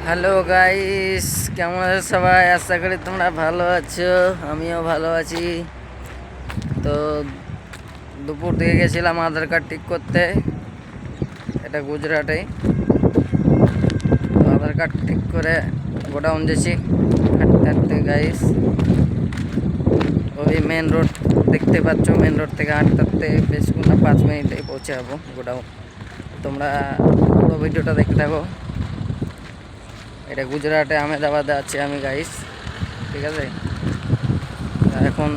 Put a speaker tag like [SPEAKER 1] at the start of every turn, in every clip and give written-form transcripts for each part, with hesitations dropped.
[SPEAKER 1] Hello guys, কেমন আছো সবাই? আশা করি তোমরা ভালো আছো, আমিও ভালো আছি। তো দুপুর থেকে গেছিলাম আধার কার্ড ঠিক করতে, এটা গুজরাটে। তো আধার কার্ড ঠিক করে গোডাউন যাচ্ছি হাঁটতে হাঁটতে গাইস। ওই মেন রোড দেখতে পাচ্ছ, মেন রোড থেকে হাঁটতে হাঁটতে বেশ 5 মিনিটে পৌঁছে যাবো গোডাউন। তোমরা পুরো ভিডিওটা দেখতে থাকো। এটা গুজরাটে আহমেদাবাদে আছি আমি গাইস, ঠিক আছে। এখন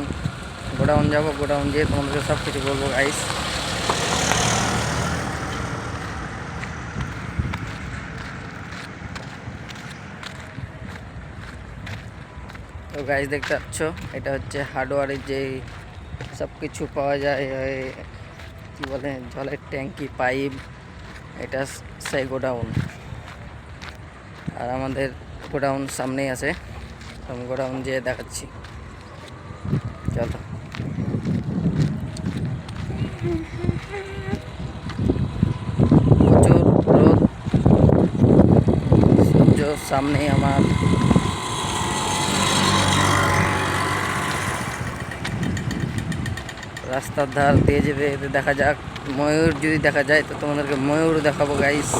[SPEAKER 1] গোডাউন যাবো, গোডাউন গিয়ে তোমাদেরকে সব কিছু বলবো গাইস। তো গাইস দেখতে পাচ্ছ, এটা হচ্ছে হার্ডওয়ারের যে সব কিছু পাওয়া যায়, কি বলে, জলের ট্যাঙ্কি, পাইপ, এটা সেই গোডাউন। আর আমাদের গোডাউন সামনেই আছে, আমি গোডাউন যেয়ে দেখাচ্ছি, চলো। প্রচুর রোদ, সূর্য সামনেই আমার। রাস্তার ধার দিয়ে যেতে যেতে দেখা যাক ময়ূর যদি দেখা যায়, তো তোমাদেরকে ময়ূর দেখাবো গাইস।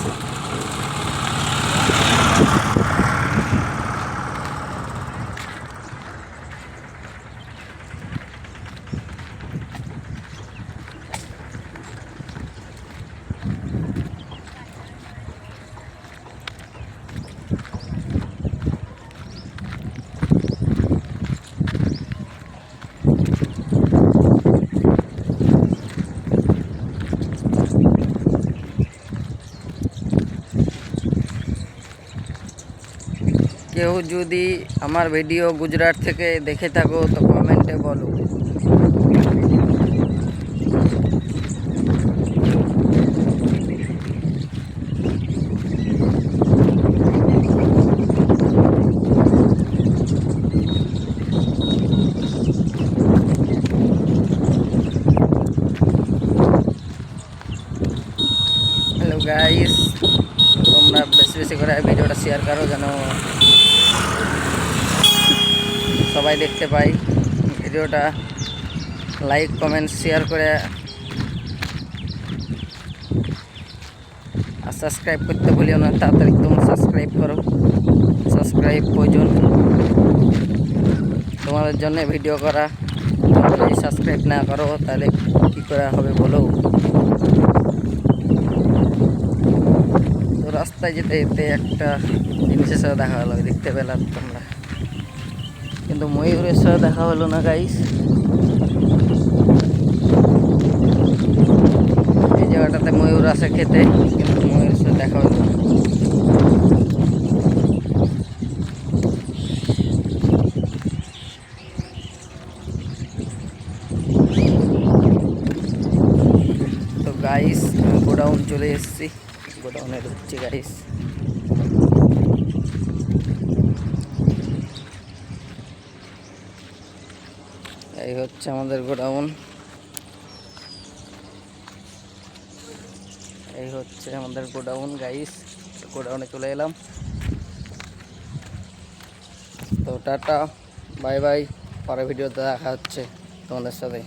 [SPEAKER 1] কেউ যদি আমার ভিডিও গুজরাট থেকে দেখে থাকো তো কমেন্টে বলো। হ্যালো গাইস, তোমরা বেশি বেশি করে ভিডিওটা শেয়ার করো যেন সবাই দেখতে পাই ভিডিওটা। লাইক কমেন্ট শেয়ার করে, আর সাবস্ক্রাইব করতে ভুলিও না। তাড়াতাড়ি তোমরা সাবস্ক্রাইব করো, সাবস্ক্রাইব প্রয়োজন তোমাদের জন্য ভিডিও করা। তোমরা যদি সাবস্ক্রাইব না করো তাহলে কী করে হবে বলো? তো রাস্তায় যেতে যেতে একটা জিনিসের সাথে দেখা হলো, দেখতে পেলাম তোমরা, কিন্তু ময়ূরের সাথে দেখা হলো না গাইস। এই জায়গাটাতে ময়ূর আসে খেতে, কিন্তু ময়ূরের সাথে দেখা হলো না। তো গাইস, গোডাউন চলে এসেছি, গোডাউনে ঢুকছি গাইস। এই হচ্ছে আমাদের গোডাউন, এই হচ্ছে আমাদের গোডাউন গাইস। গোডাউনে চলে এলাম। তো টাটা, বাই বাই, পরের ভিডিওতে দেখা হচ্ছে তোমাদের সাথে।